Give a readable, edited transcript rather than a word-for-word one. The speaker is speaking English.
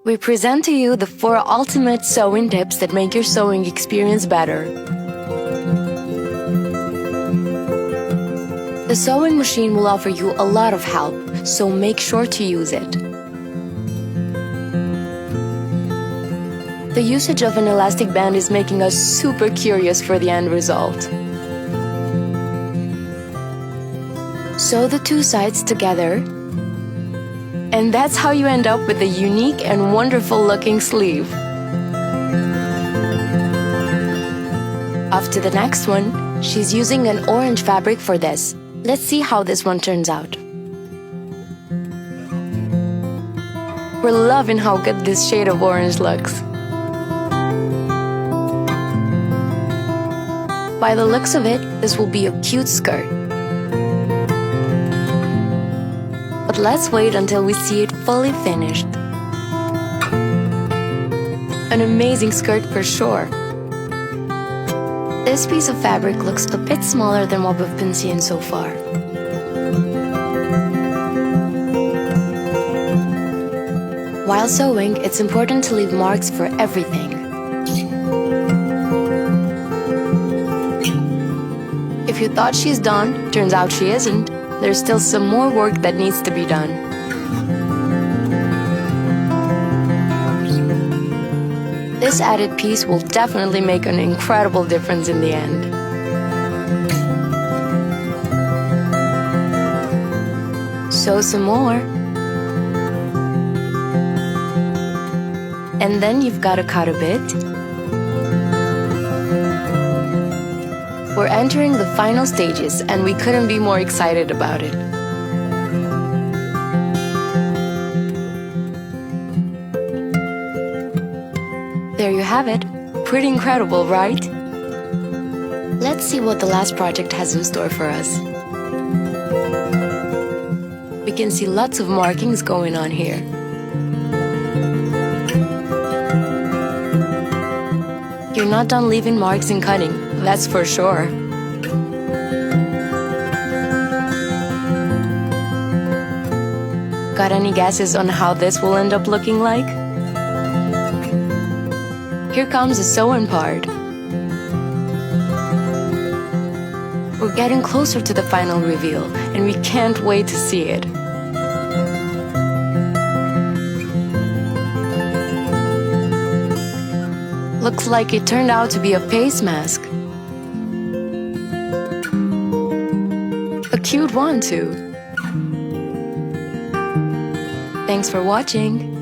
We present to you the 4 ultimate sewing tips that make your sewing experience better. The sewing machine will offer you a lot of help, so make sure to use it. The usage of an elastic band is making us super curious for the end result. Sew the 2 sides together, and that's how you end up with a unique and wonderful looking sleeve. Off to the next one. She's using an orange fabric for this. Let's see how this one turns out. We're loving how good this shade of orange looks. By the looks of it, this will be a cute skirt. But let's wait until we see it fully finished. An amazing skirt for sure. This piece of fabric looks a bit smaller than what we've been seeing so far. While sewing, it's important to leave marks for everything. If you thought she's done, turns out she isn't. There's still some more work that needs to be done. This added piece will definitely make an incredible difference in the end. Sew some more. And then you've got to cut a bit. We're entering the final stages, and we couldn't be more excited about it. There you have it. Pretty incredible, right? Let's see what the last project has in store for us. We can see lots of markings going on here. You're not done leaving marks and cutting, that's for sure. Got any guesses on how this will end up looking like? Here comes the sewing part. We're getting closer to the final reveal, and we can't wait to see it. Looks like it turned out to be a face mask. A cute one, too. Thanks for watching.